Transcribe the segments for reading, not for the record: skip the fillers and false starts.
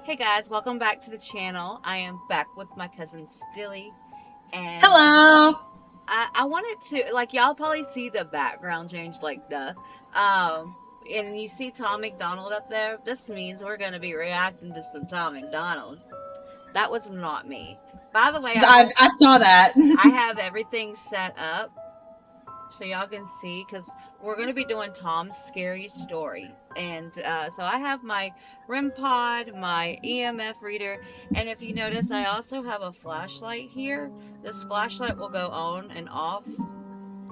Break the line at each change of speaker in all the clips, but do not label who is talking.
Hey guys, welcome back to the channel. I am back with my cousin Stilly, and
Hello.
I wanted to, like, y'all probably see the background change, like, and you see Tom MacDonald up there. This means we're gonna be reacting to some Tom MacDonald. That was not me. By the way,
I saw that.
I have everything set up so y'all can see, because we're going to be doing Tom's scary story. And so I have my REM pod, my EMF reader, and if you notice, I also have a flashlight here. This flashlight will go on and off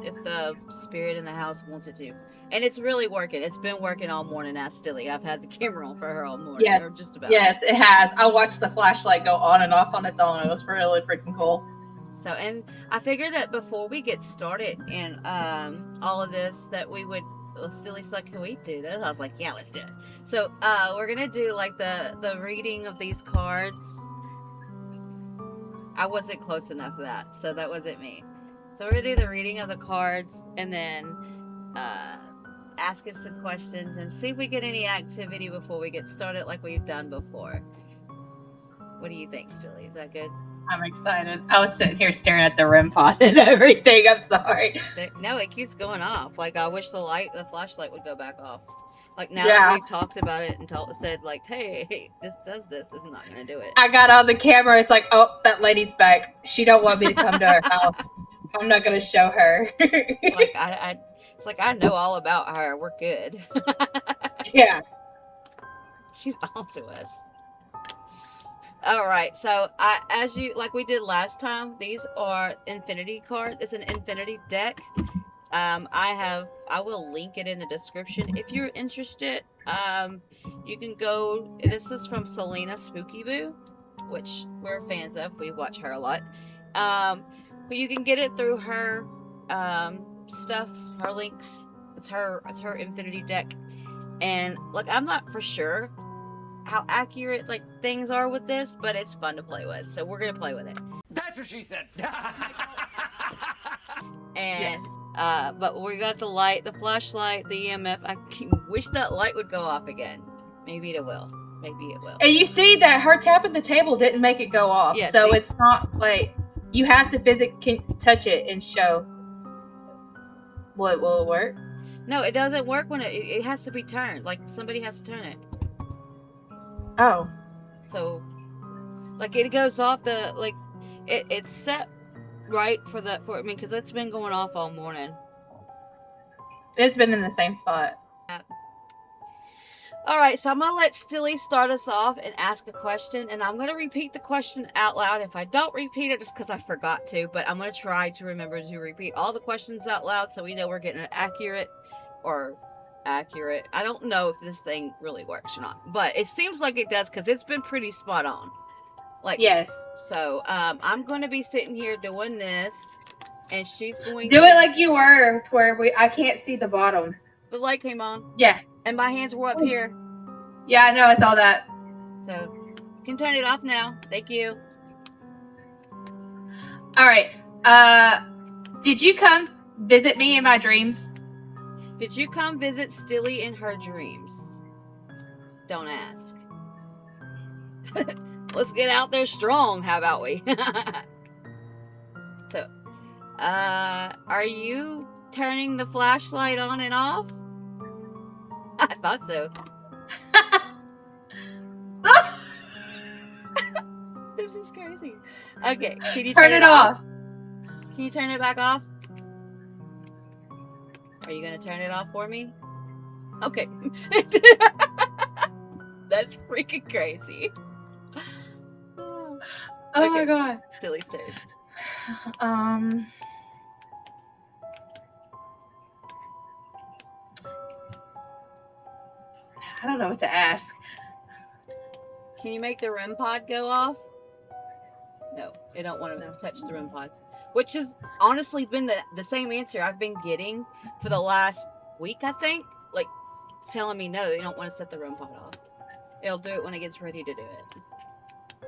if the spirit in the house wants it to. And it's really working. It's been working all morning. Ask Stilly. I've had the camera on for her all morning,
Yes.
or just about.
Yes, it has. I watched the flashlight go on and off on its own. It was really freaking cool.
So, and I figured that before we get started in all of this, that we would, Stilly's like, can we do this? I was like, yeah, let's do it. So we're gonna do like the reading of these cards. I wasn't close enough for that, so that wasn't me. So we're gonna do the reading of the cards, and then ask us some questions and see if we get any activity before we get started, like we've done before. What do you think, Stilly? Is that good?
I'm excited. I was sitting here staring at the REM pod and everything. I'm sorry.
No, it keeps going off. Like, I wish the flashlight would go back off. Like, now
Yeah.
that we've talked about it and said, like, hey, this does this, is not going to do it.
I got on the camera. It's like, oh, that lady's back. She don't want me to come to her house. I'm not going to show her.
Like, it's like, I know all about her. We're good.
Yeah.
She's on to us. All right, so as you, like we did last time, these are infinity cards. It's an infinity deck. I will link it in the description if you're interested. You can go. This is from Selena Spooky Boo, which we're fans of. We watch her a lot. But you can get it through her stuff, her links. It's her infinity deck, and like, I'm not for sure how accurate like things are with this, but it's fun to play with, so we're gonna play with it.
That's what she said.
And
Yes.
but we got the light, the flashlight, the EMF. I wish that light would go off again. Maybe it will. Maybe it will.
And you see that her tapping the table didn't make it go off.
Yeah,
so
see?
it's not like you have to physically touch it and show. Will it work?
No, it doesn't work when it has to be turned. Like, somebody has to turn it.
Oh.
So, like, it goes off the, like, it's set right for I mean, because it's been going off all morning.
It's been in the same spot.
All right, so I'm going to let Stilly start us off and ask a question, and I'm going to repeat the question out loud. If I don't repeat it, just because I forgot to, but I'm going to try to remember to repeat all the questions out loud so we know we're getting it accurate. I don't know if this thing really works or not, but it seems like it does, because it's been pretty spot on. Like,
Yes.
So, I'm going to be sitting here doing this, and she's going
Do
to...
it like you were, where I can't see the bottom.
The light came on.
Yeah.
And my hands were up here.
Yeah, I know. I saw that.
So, you can turn it off now. Thank you.
All right. Did you come visit me in my dreams?
Did you come visit Stilly in her dreams? Don't ask. Let's get out there strong, how about we? So, are you turning the flashlight on and off? I thought so. This is crazy. Okay, can you turn it off? Can you turn it back off? Are you gonna turn it off for me? Okay. That's freaking crazy.
Oh
Okay.
my god.
Stilly's turn.
I don't know what to ask.
Can you make the REM pod go off? No, they don't want to touch the REM pod. Which has honestly been the same answer I've been getting for the last week, I think. Like, telling me no, they don't want to set the REM pod off. It'll do it when it gets ready to do it.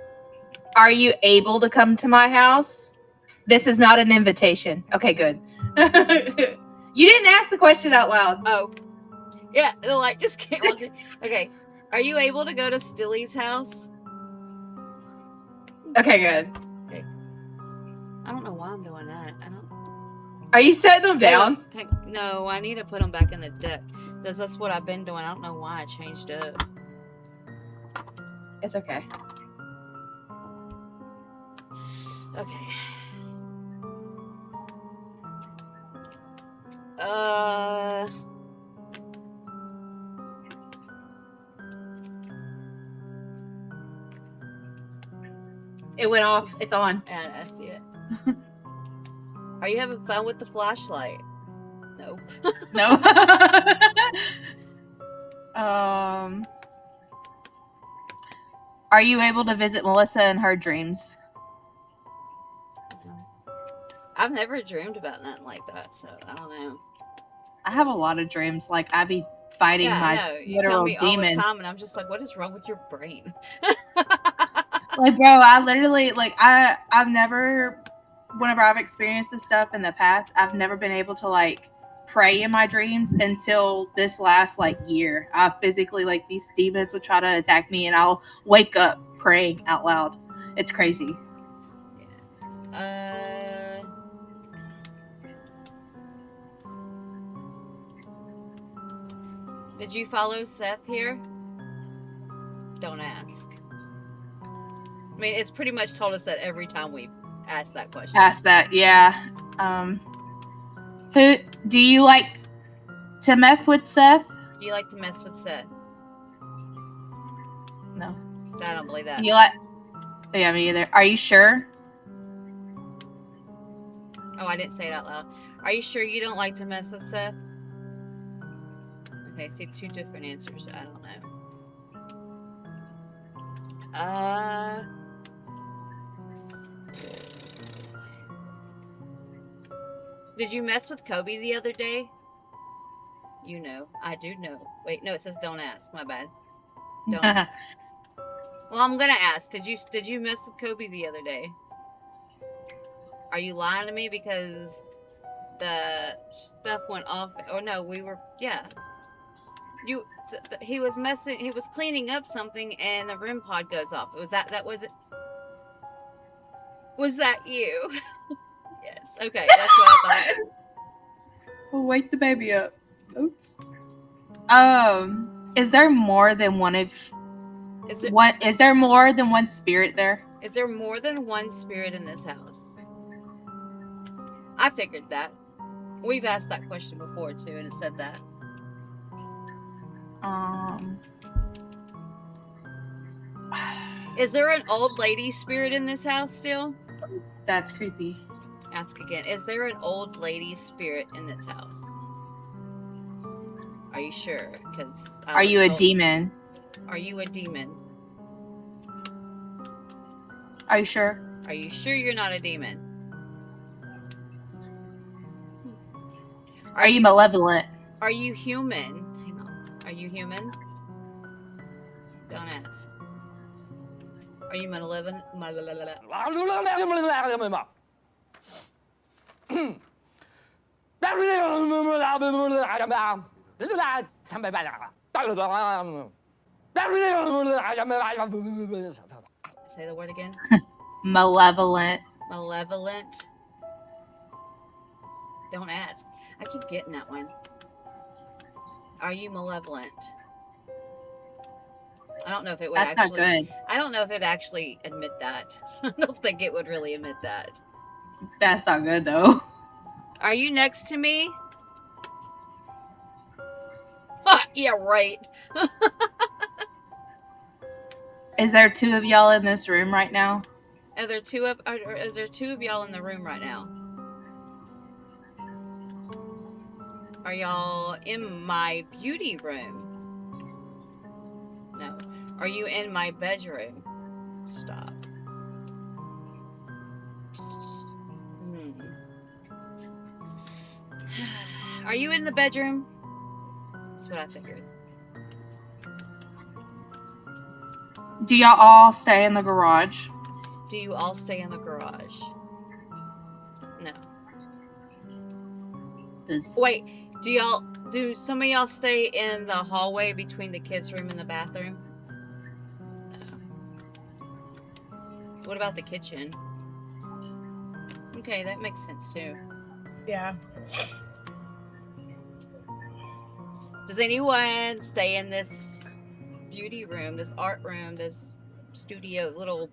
Are you able to come to my house? This is not an invitation. Okay, good. You didn't ask the question out loud.
Oh. Yeah, the light just came on. Okay. Are you able to go to Stilly's house?
Okay, good.
Okay. I don't know why I'm doing that. I don't.
Are you setting them down?
No, I need to put them back in the deck. That's what I've been doing. I don't know why I changed up.
It's okay.
Okay.
It went off. It's on.
And I see it. Are you having fun with the flashlight? Nope.
No. Are you able to visit Melissa in her dreams?
I've never dreamed about nothing like that, so I don't know.
I have a lot of dreams. Like I be fighting my
you tell
literal
me all the
demons.
time, and I'm just like, what is wrong with your brain?
Like, bro, I literally I've never, whenever I've experienced this stuff in the past, I've never been able to like pray in my dreams until this last like year. I physically like these demons would try to attack me, and I'll wake up praying out loud. It's crazy.
Did you follow Seth here? Don't ask. I mean, it's pretty much told us that every time we've asked that question.
Ask that, yeah. Who do you like to mess with, Seth?
Do you like to mess with Seth?
No.
I don't believe that.
Do you like? Yeah, me either. Are you sure?
Oh, I didn't say it out loud. Are you sure you don't like to mess with Seth? Okay, see, two different answers. I don't know. Did you mess with Kobe the other day? You know. I do know. Wait, no, it says don't ask. My bad. Don't ask. Well, I'm gonna ask. Did you mess with Kobe the other day? Are you lying to me because the stuff went off? Or no, we were. Yeah. He was messing. He was cleaning up something, and the REM pod goes off. Was that was it? Was that you? Yes. Okay, that's what I thought.
We'll wake the baby up. Oops. Is there more than one of? Is there more than one spirit there?
Is there more than one spirit in this house? I figured that. We've asked that question before too, and it said that. Is there an old lady spirit in this house still?
That's creepy.
Ask again. Is there an old lady spirit in this house? Are you sure? Because
are you a demon?
Are you a demon?
Are you sure?
Are you sure you're not a demon?
Are you malevolent?
Are you human? Hang on. Are you human? Don't ask. Are you malevolent? Say the word again.
Malevolent.
Malevolent. Don't ask. I keep getting that one. Are you malevolent? I don't know if it would
That's not good.
I don't know if it'd actually admit that. I don't think it would really admit that.
That's not good though.
Are you next to me? Yeah, right.
Is there two of y'all in this room right now?
Is there two of y'all in the room right now? Are y'all in my beauty room? No. Are you in my bedroom? Stop. Are you in the bedroom? That's what I figured.
Do y'all all stay in the garage?
Do you all stay in the garage? No. Wait, do some of y'all stay in the hallway between the kids' room and the bathroom? No. What about the kitchen? Okay, that makes sense too.
Yeah.
Does anyone stay in this beauty room, this art room, this studio, little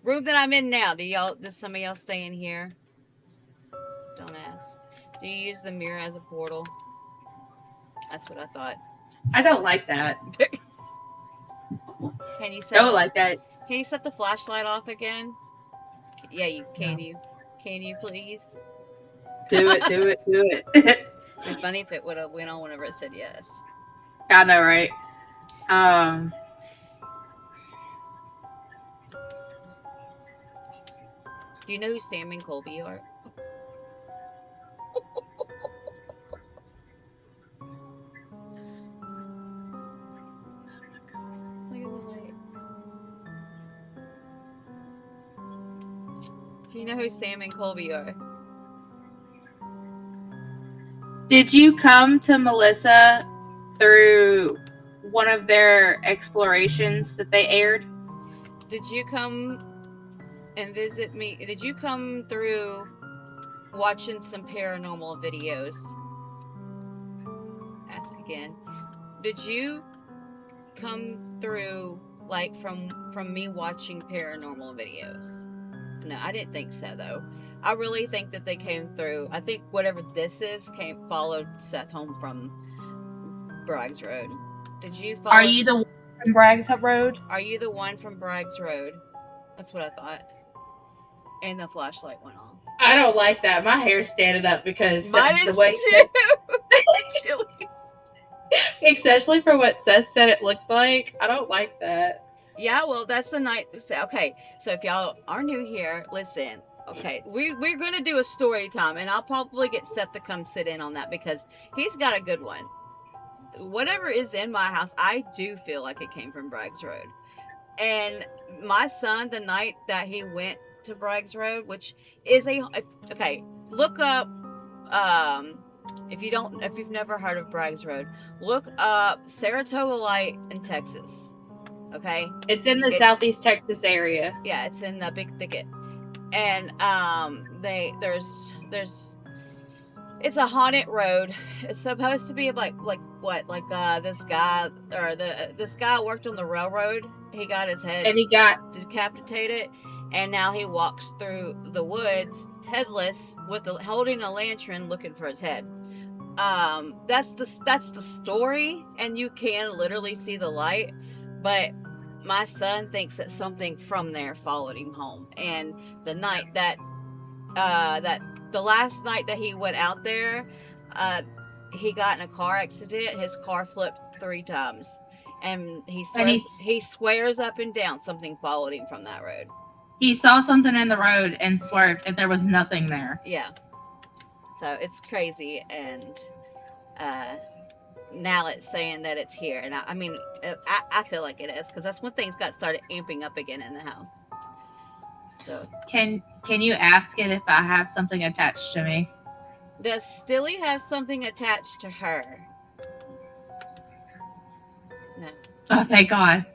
room that I'm in now? Does some of y'all stay in here? Don't ask. Do you use the mirror as a portal? That's what I thought.
I don't like that.
Can you set
Don't like that.
Can you set the flashlight off again? Yeah, you can.
No.
You can you please?
Do it.
It'd be funny if it would have went on whenever it said yes.
I know, right?
Do you know who Sam and Colby are? Look at the light. Do you know who Sam and Colby are?
Did you come to Melissa through one of their explorations that they aired?
Did you come and visit me? Did you come through watching some paranormal videos? Ask again. Did you come through like from me watching paranormal videos? No, I didn't think so though. I really think that they came through. I think whatever this is followed Seth home from Bragg's Road. Did you follow?
Are you the one from Bragg's Road?
Are you the one from Bragg's Road? That's what I thought. And the flashlight went on.
I don't like that. My hair's standing up because
mine is
the way
Chili's.
Especially for what Seth said it looked like. I don't like that.
Yeah, well, that's the night. Okay, so if y'all are new here, listen. Okay, we're gonna do a story time, and I'll probably get Seth to come sit in on that because he's got a good one. Whatever is in my house, I do feel like it came from Bragg's Road. And my son, the night that he went to Bragg's Road, which is okay, look up. If you've never heard of Bragg's Road, look up Saratoga Light in Texas. Okay,
it's in the Southeast Texas area.
Yeah, it's in the Big Thicket, and there's it's a haunted road. It's supposed to be like what this guy this guy worked on the railroad. He got his head
and he got
decapitated, and now he walks through the woods headless holding a lantern looking for his head. That's the story, and you can literally see the light, but my son thinks that something from there followed him home. And the night that the last night that he went out there, he got in a car accident. His car flipped 3 times, and he swears up and down something followed him from that road.
He saw something in the road and swerved, and there was nothing there.
Yeah. So it's crazy, and now it's saying that it's here, and I mean, I feel like it is, because that's when things got started amping up again in the house. So
can you ask it if I have something attached to me?
Does Stilly have something attached to her? No.
Oh, thank God.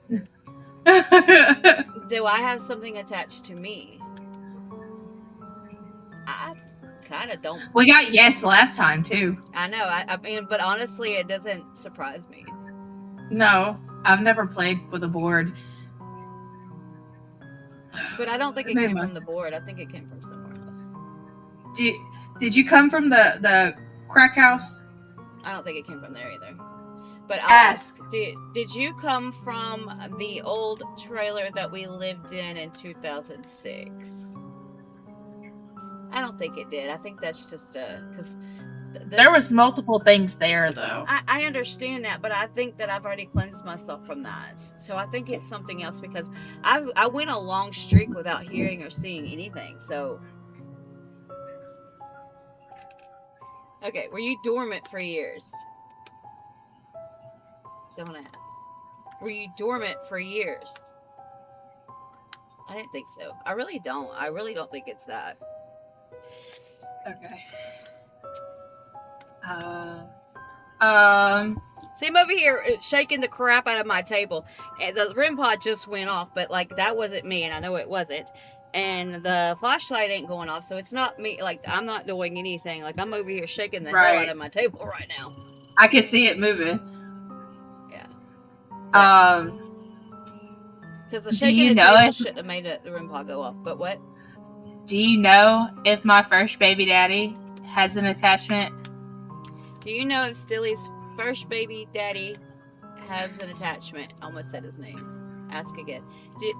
Do I have something attached to me? I kind of don't.
We got yes last time too.
I know. I mean, but honestly, it doesn't surprise me.
No, I've never played with a board.
But I don't think it came from the board. I think it came from somewhere else.
Did you come from the crack house?
I don't think it came from there either. But
ask.
Did you come from the old trailer that we lived in 2006? I don't think it did. I think that's just because
there was multiple things there, though.
I understand that, but I think that I've already cleansed myself from that. So I think it's something else, because I went a long streak without hearing or seeing anything. So, okay, were you dormant for years? Don't ask. Were you dormant for years? I didn't think so. I really don't. I really don't think it's that.
Okay.
See, I'm over here shaking the crap out of my table, and the REM pod just went off, but like that wasn't me, and I know it wasn't. And the flashlight ain't going off, so it's not me. Like I'm not doing anything. Like I'm over here shaking the hell out of my table right now.
I can see it moving.
Yeah.
Because
the shaking of the table shouldn't have made the REM pod go off. But what?
Do you know if my first baby daddy has an attachment?
Do you know if Stilly's first baby daddy has an attachment? Almost said his name. Ask again.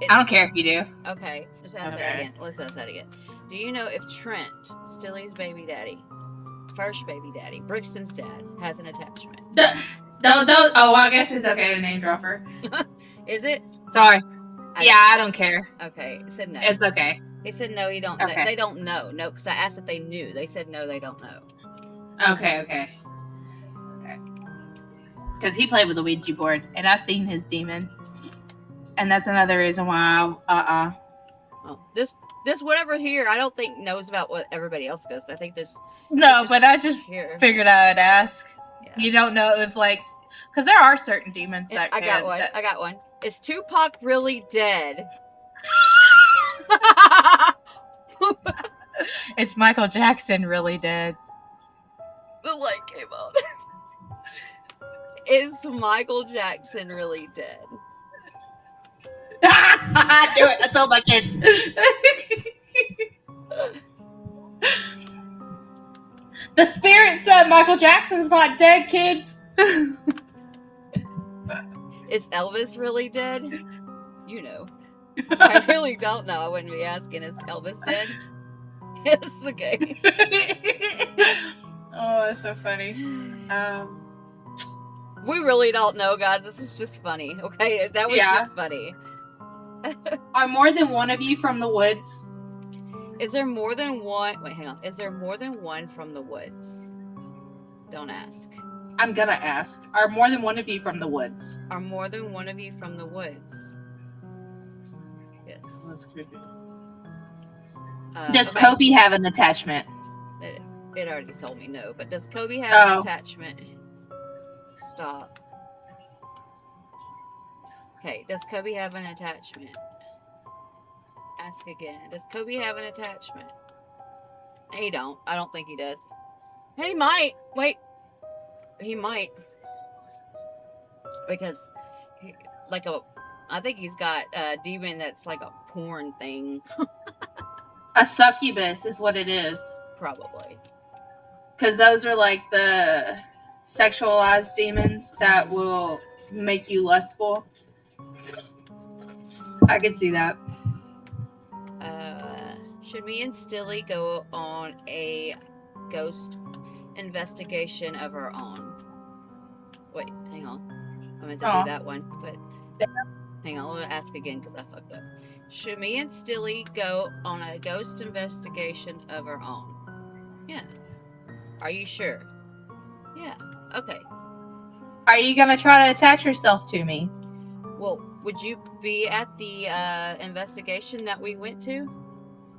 I don't care if you do.
Okay, just ask that again. Let's ask that again. Do you know if Trent, Stilly's baby daddy, first baby daddy, Brixton's dad, has an attachment?
Don't. Oh, I guess it's okay to name drop her.
Is it?
Sorry. I don't care.
Okay, it said no.
It's okay.
They said no, he don't. Okay. They don't know. No, because I asked if they knew. They said no, they don't know.
Okay. Because he played with the Ouija board, and I seen his demon. And that's another reason why
Well, this whatever here, I don't think knows about what everybody else goes. I think this.
No, but I just figured I would ask. Yeah. You don't know if because there are certain demons that. I
got one. Is Tupac really dead?
Is Michael Jackson really dead?
The light came on. Is Michael Jackson really dead?
I knew it. I told my kids. The spirit said Michael Jackson's not dead, kids.
Is Elvis really dead? You know. I really don't know. I wouldn't be asking. Is Elvis dead? Yes, okay.
Oh, that's so funny.
We really don't know, guys. This is just funny. Okay, that was just funny.
Are more than one of you from the woods?
Is there more than one? Wait, hang on. Is there more than one from the woods? Don't ask.
I'm gonna ask. Are more than one of you from the woods?
Are more than one of you from the woods? Yes.
That's creepy. Does Kobe have an attachment?
It already told me no, but does Kobe have an attachment? Stop. Okay, does Kobe have an attachment? Ask again. Does Kobe have an attachment? He don't. I don't think he does. He might. Wait. He might. Because, I think he's got a demon that's like a porn thing.
A succubus is what it is.
Probably.
Because those are like the sexualized demons that will make you lustful. I can see that.
Should me and Stilly go on a ghost investigation of our own? Wait, hang on. I meant to do that one, but hang on. I'll ask again because I fucked up. Should me and Stilly go on a ghost investigation of our own? Yeah. Are you sure? Yeah. Okay.
Are you gonna try to attach yourself to me?
Well, would you be at the investigation that we went to?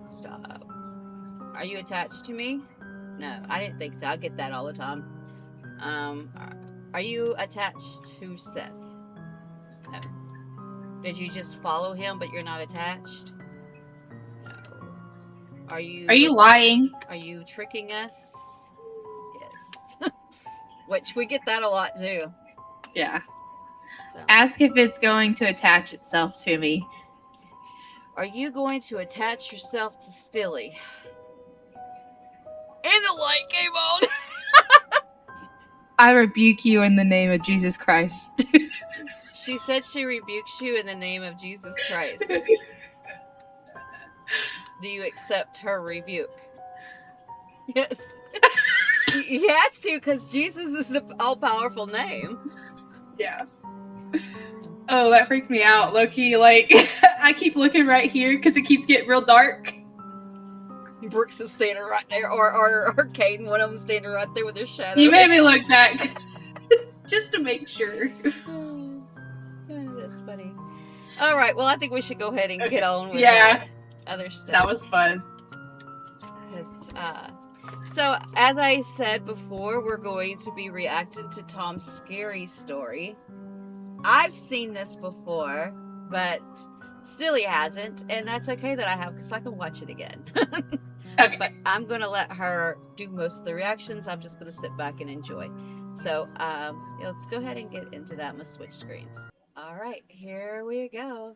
Stop. Are you attached to me? No, I didn't think so. I get that all the time. Are you attached to Seth? No. Did you just follow him, but you're not attached? No. Are you
lying?
Are you tricking us? Yes. Which we get that a lot too.
Yeah. So. Ask if it's going to attach itself to me.
Are you going to attach yourself to Stilly? And the light came on.
I rebuke you in the name of Jesus Christ.
She said she rebukes you in the name of Jesus Christ. Do you accept her rebuke? Yes. He has to, because Jesus is the all-powerful name.
Yeah. Oh, that freaked me out, Loki. I keep looking right here because it keeps getting real dark.
Brooks is standing right there, or Caden, one of them standing right there with their shadow.
You made me look back just to make sure.
That's funny. All right, well, I think we should go ahead and get on with other stuff.
That was fun.
So, as I said before, we're going to be reacting to Tom's scary story. I've seen this before, but still he hasn't, and that's okay that I have because I can watch it again.
Okay.
But I'm going to let her do most of the reactions. I'm just going to sit back and enjoy. So, let's go ahead and get into that. I'm going to switch screens. All right, here we go.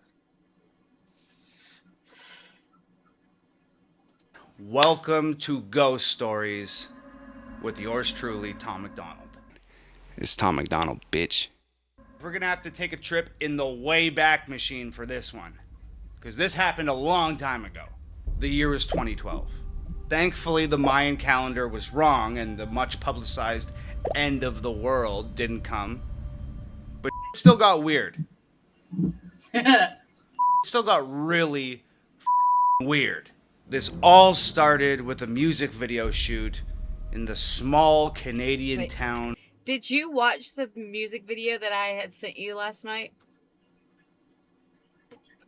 Welcome to Ghost Stories with yours truly, Tom MacDonald. It's Tom MacDonald, bitch. We're gonna have to take a trip in the Wayback Machine for this one, because this happened a long time ago. The year was 2012. Thankfully, the Mayan calendar was wrong and the much publicized end of the world didn't come, but it still got weird. It still got really weird. This all started with a music video shoot in the small Canadian town.
Did you watch the music video that I had sent you last night?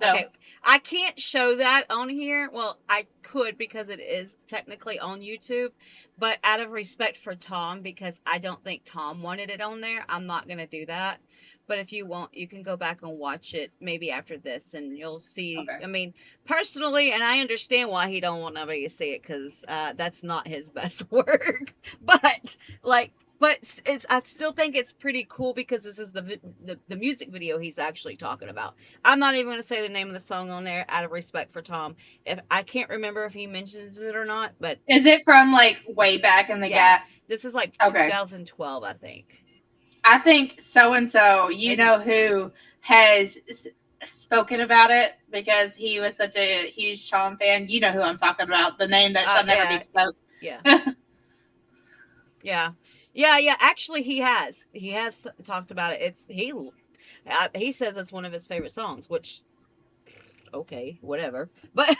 No.
Okay, I can't show that on here. Well, I could because it is technically on YouTube, but out of respect for Tom, because I don't think Tom wanted it on there, I'm not going to do that. But if you want, you can go back and watch it maybe after this and you'll see.
Okay.
I mean, personally, and I understand why he don't want nobody to see it because that's not his best work. But I still think it's pretty cool because this is the music video he's actually talking about. I'm not even going to say the name of the song on there out of respect for Tom. If I can't remember if he mentions it or not, but
Is it from like way back in the gap?
This is like
Okay.
2012, I think.
I think so and so. You know who has spoken about it because he was such a huge Tom fan. You know who I'm talking about. The name that shall never be spoke.
Yeah. Yeah. Actually, he has talked about it. He says it's one of his favorite songs, which, okay, whatever. But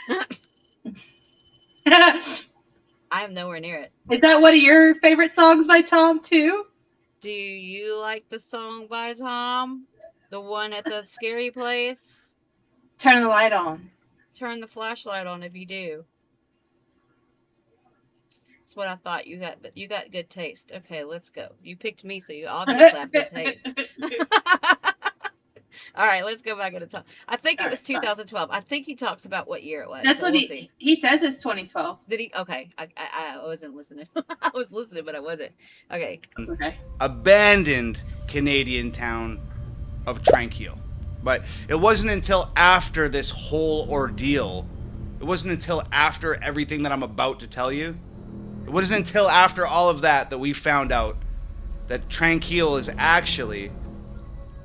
I am nowhere near it.
Is that one of your favorite songs by Tom too?
Do you like the song by Tom? The one at the scary place?
Turn the light on.
Turn the flashlight on if you do. That's what I thought. You got good taste. Okay, let's go. You picked me, so you obviously have good taste. All right, let's go back into Tom. I think it was 2012. I think he talks about what year it was.
That's what he says it's 2012.
Did he? Okay, I wasn't listening. I was listening, but I wasn't. Okay.
That's okay.
Abandoned Canadian town of Tranquil. But it wasn't until after this whole ordeal, it wasn't until after everything that I'm about to tell you, it wasn't until after all of that that we found out that Tranquil is actually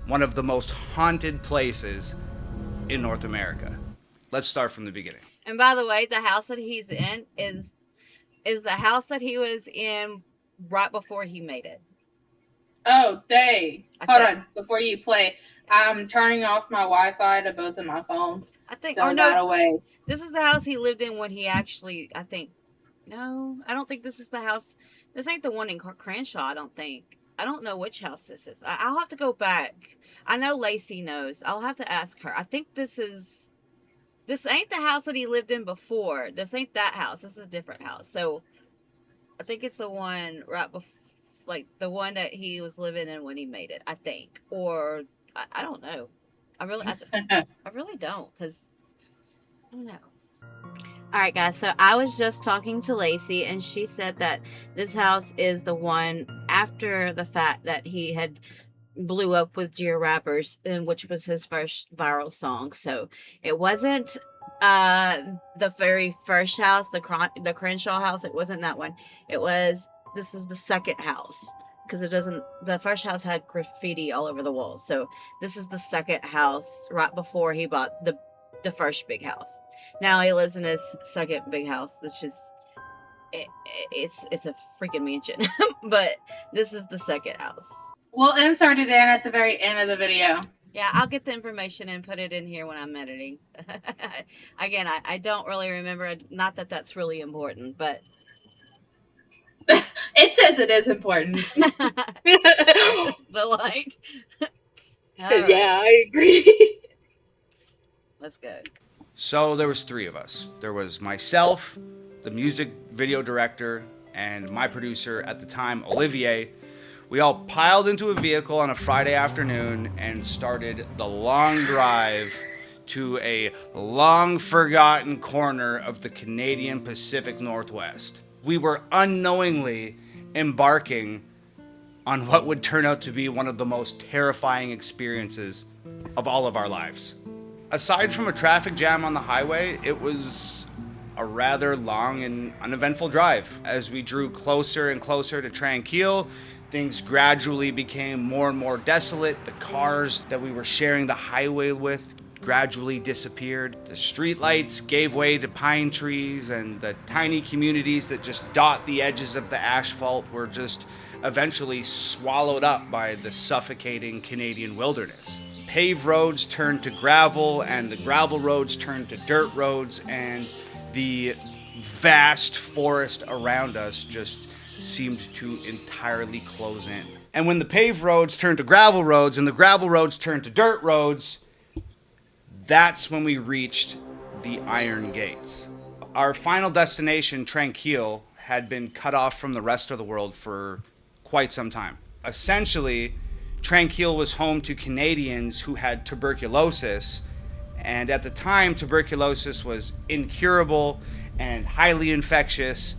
one of the most haunted places in North America. Let's start from the beginning.
And by the way, the house that he's in is the house that he was in right before he made it.
Oh, dang. Hold on. Before you play, I'm turning off my Wi-Fi to both of my phones.
I think,
so no, away.
This is the house he lived in when he actually, I don't think this is the house. This ain't the one in Crenshaw, I don't think. I don't know which house this is. I'll have to go back. I know Lacey knows. I'll have to ask her. I think this ain't the house that he lived in before. This ain't that house. This is a different house. So I think it's the one right before, like the one that he was living in when he made it, I think. Or I don't know. I really don't, because I don't know. All right, guys, so I was just talking to Lacey, and she said that this house is the one after the fact that he had blew up with Dear Rappers, and which was his first viral song. So it wasn't the very first house, the Crenshaw house. It wasn't that one. This is the second house, because the first house had graffiti all over the walls. So this is the second house right before he bought the first big house. Now he lives in his second big house. It's just it's a freaking mansion. But this is the second house.
We'll insert it in at the very end of the video.
Yeah, I'll get the information and put it in here when I'm editing. Again, I don't really remember. Not that that's really important, but
it says it is important.
The light.
Right. Yeah, I agree.
Let's go.
So there was three of us. There was myself, the music video director, and my producer at the time, Olivier, we all piled into a vehicle on a Friday afternoon and started the long drive to a long-forgotten corner of the Canadian Pacific Northwest. We were unknowingly embarking on what would turn out to be one of the most terrifying experiences of all of our lives. Aside from a traffic jam on the highway, it was a rather long and uneventful drive. As we drew closer and closer to Tranquille, things gradually became more and more desolate. The cars that we were sharing the highway with gradually disappeared. The streetlights gave way to pine trees, and the tiny communities that just dot the edges of the asphalt were just eventually swallowed up by the suffocating Canadian wilderness. Paved roads turned to gravel, and the gravel roads turned to dirt roads, and the vast forest around us just seemed to entirely close in. And when the paved roads turned to gravel roads and the gravel roads turned to dirt roads, that's when we reached the Iron Gates. Our final destination, Tranquille, had been cut off from the rest of the world for quite some time. Essentially, Tranquille was home to Canadians who had tuberculosis, and at the time, tuberculosis was incurable and highly infectious.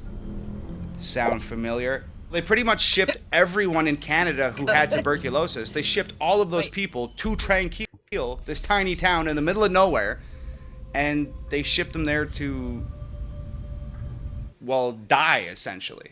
Sound familiar? They pretty much shipped everyone in Canada who had tuberculosis. They shipped all of those people to Tranquille, this tiny town in the middle of nowhere, and they shipped them there to, well, die, essentially.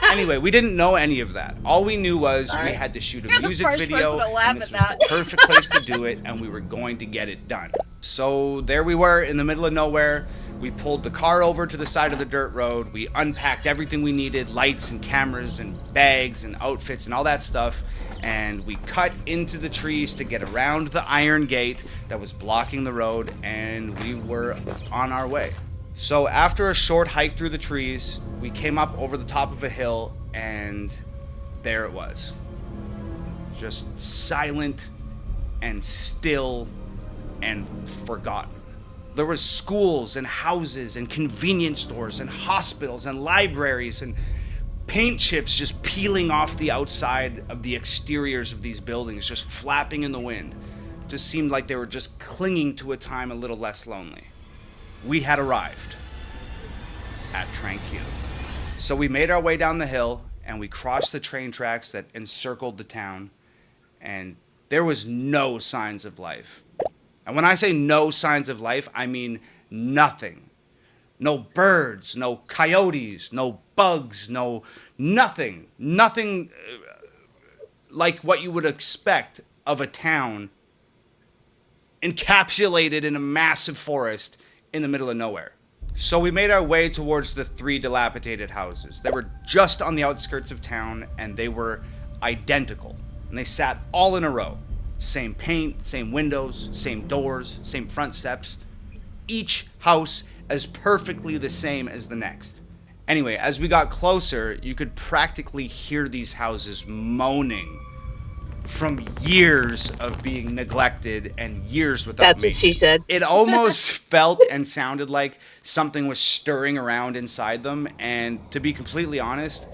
Anyway, we didn't know any of that. All we knew was we had to shoot a music video, and this was the perfect place to do it, and we were going to get it done. So there we were in the middle of nowhere. We pulled the car over to the side of the dirt road. We unpacked everything we needed, lights and cameras and bags and outfits and all that stuff. And we cut into the trees to get around the iron gate that was blocking the road, and we were on our way. So after a short hike through the trees, we came up over the top of a hill, and there it was. Just silent and still and forgotten. There was schools and houses and convenience stores and hospitals and libraries and paint chips just peeling off the outside of the exteriors of these buildings, just flapping in the wind. Just seemed like they were just clinging to a time a little less lonely. We had arrived at Tranquille. So we made our way down the hill, and we crossed the train tracks that encircled the town, and there was no signs of life. And when I say no signs of life, I mean nothing. No birds, no coyotes, no bugs, nothing. Nothing like what you would expect of a town encapsulated in a massive forest in the middle of nowhere. So we made our way towards the 3 dilapidated houses. They were just on the outskirts of town, and they were identical. And they sat all in a row. Same paint, same windows, same doors, same front steps. Each house as perfectly the same as the next. Anyway, as we got closer, you could practically hear these houses moaning from years of being neglected and years without
That's what she said.
It almost felt and sounded like something was stirring around inside them, and to be completely honest,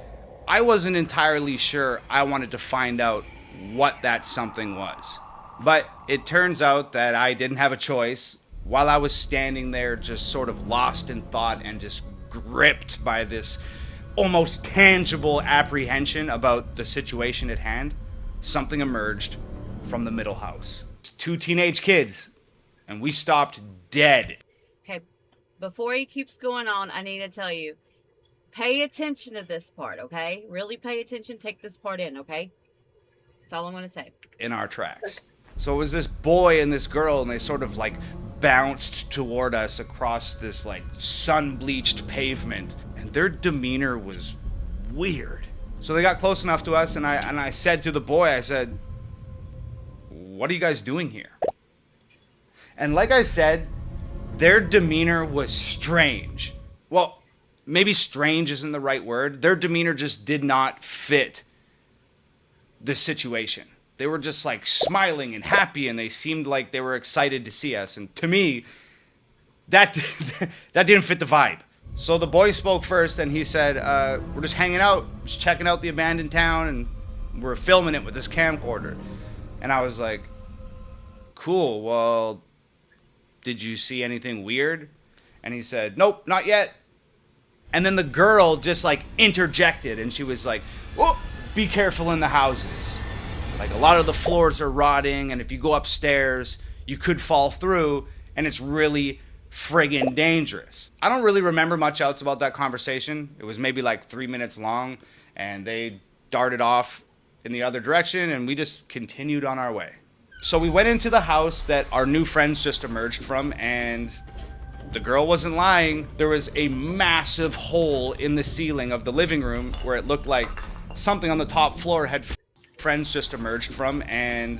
I wasn't entirely sure I wanted to find out what that something was. But it turns out that I didn't have a choice. While I was standing there just sort of lost in thought and just gripped by this almost tangible apprehension about the situation at hand, something emerged from the middle house. 2 teenage kids, and we stopped dead.
Okay, before he keeps going on, I need to tell you, pay attention to this part, okay? Really pay attention, take this part in, okay? That's all I'm going to say.
In our tracks. So it was this boy and this girl, and they sort of like bounced toward us across this like sun-bleached pavement, and their demeanor was weird. So they got close enough to us, and I said to the boy, I said, "What are you guys doing here?" And like I said, their demeanor was strange. Well, maybe strange isn't the right word. Their demeanor just did not fit the situation. They were just like smiling and happy, and they seemed like they were excited to see us. And to me, that didn't fit the vibe. So the boy spoke first, and he said, we're just hanging out, just checking out the abandoned town, and we're filming it with this camcorder. And I was like, cool, well, did you see anything weird? And he said, nope, not yet. And then the girl just like interjected, and she was like, oh, be careful in the houses. Like, a lot of the floors are rotting, and if you go upstairs, you could fall through, and it's really friggin' dangerous. I don't really remember much else about that conversation. It was maybe like 3 minutes long, and they darted off in the other direction, and we just continued on our way. So we went into the house that our new friends just emerged from, and the girl wasn't lying. There was a massive hole in the ceiling of the living room where it looked like something on the top floor had friends just emerged from, and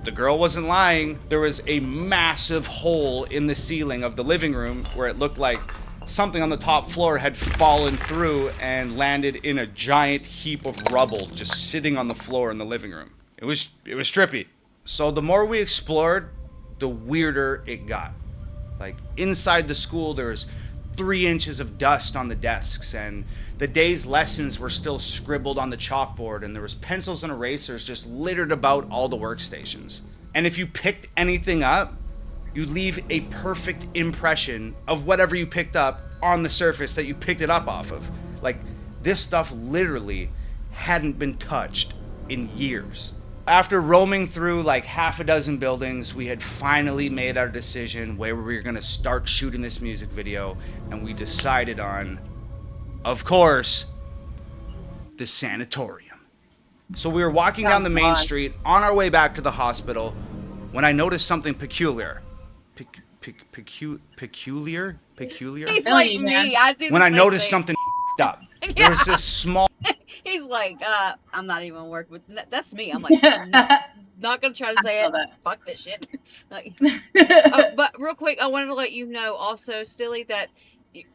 the girl wasn't lying. There was a massive hole in the ceiling of the living room where it looked like something on the top floor had fallen through and landed in a giant heap of rubble just sitting on the floor in the living room. It was trippy. So the more we explored, the weirder it got. Like, inside the school, there was 3 inches of dust on the desks, and the day's lessons were still scribbled on the chalkboard, and there was pencils and erasers just littered about all the workstations. And if you picked anything up, you'd leave a perfect impression of whatever you picked up on the surface that you picked it up off of. Like, this stuff literally hadn't been touched in years. After roaming through like half a dozen buildings, we had finally made our decision where we were going to start shooting this music video, and we decided on, of course, the sanatorium. So we were walking down the main street on our way back to the hospital when I noticed something peculiar. Peculiar?
He's like me. I do the
when I
same
noticed
thing.
something up. There was this small...
He's like, I'm not even working with that's me. I'm like, I'm not gonna try to say it. Fuck this shit. Like, but real quick, I wanted to let you know also, Stilly, that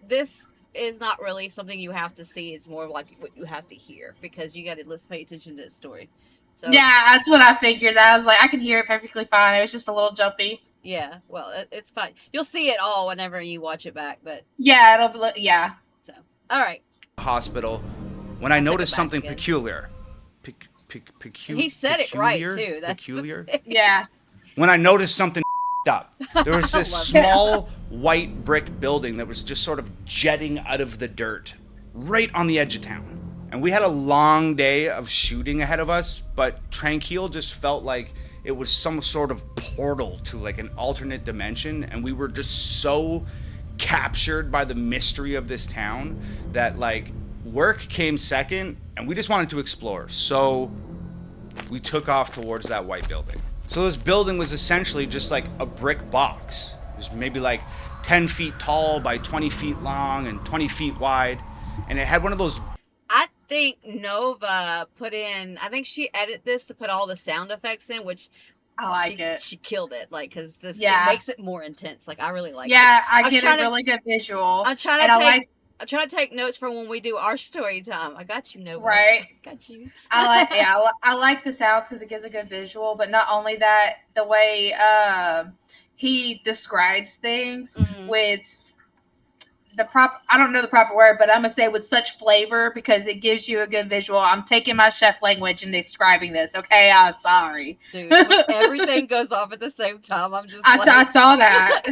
this is not really something you have to see. It's more like what you have to hear, because you got to pay attention to the story. So
yeah, that's what I figured. I was like, I can hear it perfectly fine. It was just a little jumpy.
Yeah, well, it's fine. You'll see it all whenever you watch it back. But
yeah, it'll be
So all right.
Hospital. When I noticed something peculiar.
He said it right, too. That's
peculiar?
Yeah.
When I noticed something up. There was this small white brick building that was just sort of jetting out of the dirt right on the edge of town. And we had a long day of shooting ahead of us, but Tranquil just felt like it was some sort of portal to like an alternate dimension, and we were just so captured by the mystery of this town that like work came second, and we just wanted to explore. So we took off towards that white building. So this building was essentially just like a brick box. It was maybe like 10 feet tall by 20 feet long and 20 feet wide. And it had one of those...
I think Nova put in, I think she edited this to put all the sound effects in, which
I like it.
She killed it, like, because this it makes it more intense. Like, I really like it.
Yeah, I get a really good visual.
I'm trying to take notes for when we do our story time. I got you, Nova.
Right.
Got you.
I like the sounds because it gives a good visual, but not only that, the way he describes things with I don't know the proper word, but I'm gonna say with such flavor because it gives you a good visual. I'm taking my chef language and describing this. Okay, I'm sorry,
dude. When everything goes off at the same time. I'm just.
I saw that.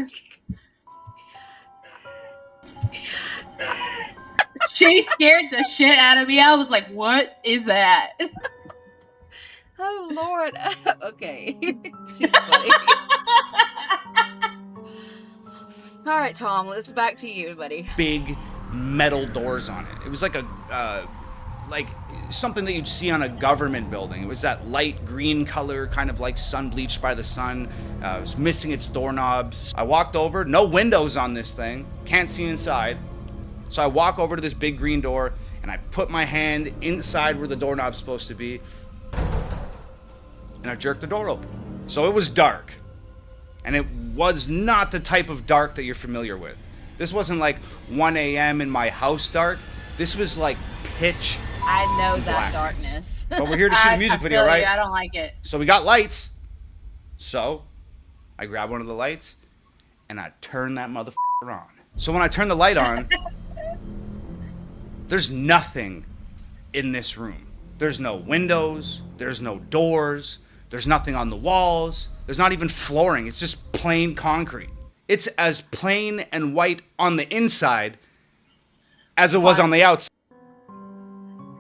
She scared the shit out of me. I was like, "What is that?"
Oh Lord. Okay. She's funny. All right, Tom, let's back to you, buddy.
Big metal doors on it. It was like like something that you'd see on a government building. It was that light green color, kind of like sun bleached by the sun. It was missing its doorknobs. I walked over, no windows on this thing, can't see inside. So I walk over to this big green door and I put my hand inside where the doorknob's supposed to be, and I jerked the door open. So it was dark. And it was not the type of dark that you're familiar with. This wasn't like 1 a.m. in my house dark. This was like pitch.
I know that darkness.
But we're here to shoot a music video, right?
I don't like it.
So we got lights. So I grabbed one of the lights and I turned that motherfucker on. So when I turned the light on, There's nothing in this room. There's no windows, there's no doors, there's nothing on the walls, there's not even flooring. It's just plain concrete. It's as plain and white on the inside as it was on the outside.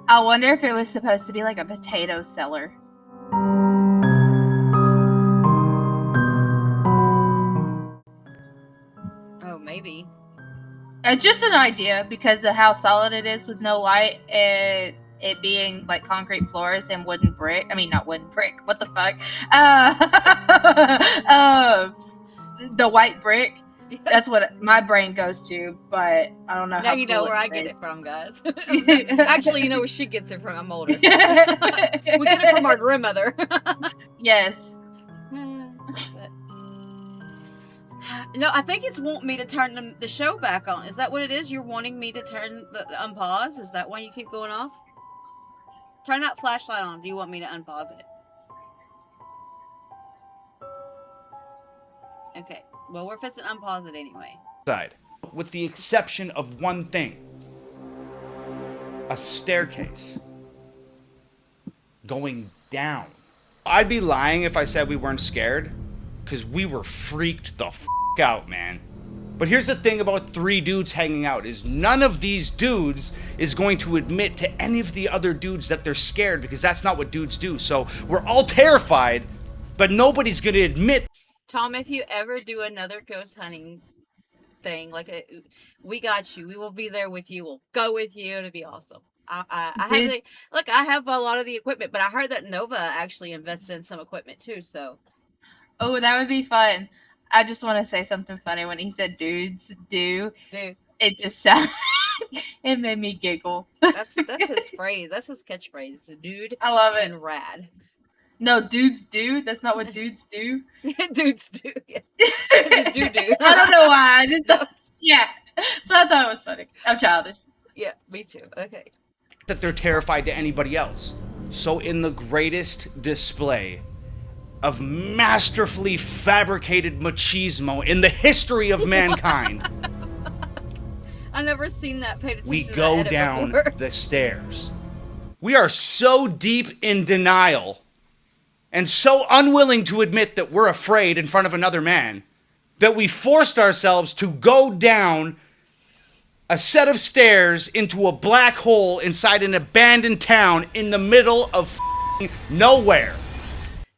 I wonder if it was supposed to be like a potato cellar.
Oh, maybe.
Just an idea because of how solid it is with no light and it being like concrete floors and wooden brick. I mean, not wooden brick. What the fuck? The white brick. That's what my brain goes to, but I don't know.
Now
how
you know
cool
where I get it from, guys. Actually, you know where she gets it from. I'm older. We get it from our grandmother.
Yes.
No, I think it's wanting me to turn the show back on. Is that what it is? You're wanting me to turn the unpause? Is that why you keep going off? Turn that flashlight on. Do you want me to unpause it? Okay. Well, we're fixing to unpause it anyway.
With the exception of one thing. A staircase. Going down. I'd be lying if I said we weren't scared. Because we were freaked the f*** out, man. But here's the thing about 3 dudes hanging out, is none of these dudes is going to admit to any of the other dudes that they're scared, because that's not what dudes do. So we're all terrified, but nobody's going to admit.
Tom, if you ever do another ghost hunting thing, we got you. We will be there with you. We'll go with you. It'll be awesome. I have a lot of the equipment, but I heard that Nova actually invested in some equipment too, so.
Oh, that would be fun. I just want to say something funny when he said dudes do.
Dude.
It just sounded, it made me giggle.
That's his phrase. That's his catchphrase. Dude.
I love it.
And rad.
No, dudes do. That's not what dudes do.
Dudes do. Yeah. Do.
I don't know why. I just thought, yeah. So I thought it was funny. I'm childish.
Yeah, me too. Okay.
That they're terrified to anybody else. So in the greatest display of masterfully fabricated machismo in the history of mankind,
I've never seen that. Paid attention
we
to
go
that edit
down
before.
the stairs. We are so deep in denial and so unwilling to admit that we're afraid in front of another man that we forced ourselves to go down a set of stairs into a black hole inside an abandoned town in the middle of nowhere.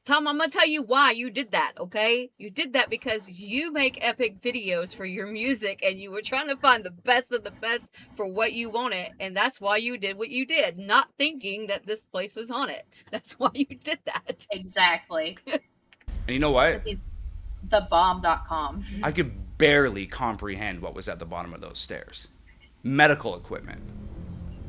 Tom, I'm gonna tell you why you did that, okay? You did that because you make epic videos for your music and you were trying to find the best of the best for what you wanted, and that's why you did what you did, not thinking that this place was haunted. That's why you did that.
Exactly.
And you know what?
Because he's thebomb.com.
I could barely comprehend what was at the bottom of those stairs. Medical equipment.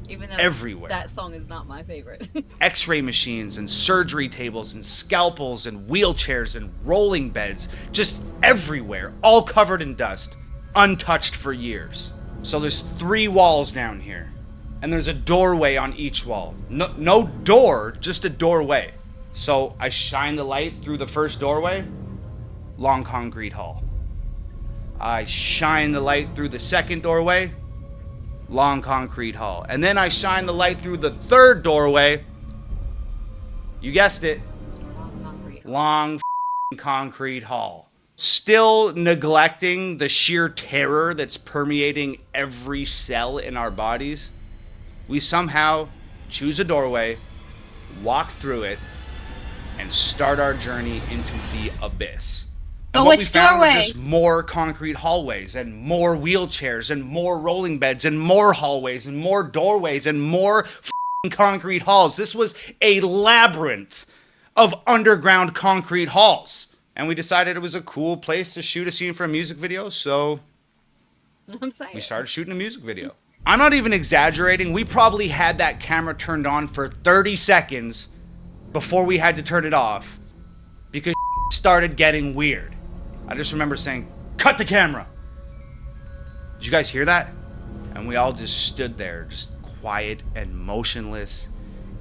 Even though
everywhere.
That song is not my favorite.
X-ray machines and surgery tables and scalpels and wheelchairs and rolling beds, just everywhere, all covered in dust, untouched for years. So there's 3 walls down here, and there's a doorway on each wall. No door, just a doorway. So I shine the light through the first doorway, long concrete hall. I shine the light through the second doorway, long concrete hall. And then I shine the light through the third doorway. You guessed it. Long concrete hall. Still neglecting the sheer terror that's permeating every cell in our bodies. We somehow choose a doorway, walk through it, and start our journey into the abyss. And what we found were just more concrete hallways and more wheelchairs and more rolling beds and more hallways and more doorways and more concrete halls. This was a labyrinth of underground concrete halls. And we decided it was a cool place to shoot a scene for a music video, so we started shooting a music video. I'm not even exaggerating. We probably had that camera turned on for 30 seconds before we had to turn it off because started getting weird. I just remember saying, "Cut the camera." Did you guys hear that? And we all just stood there, just quiet and motionless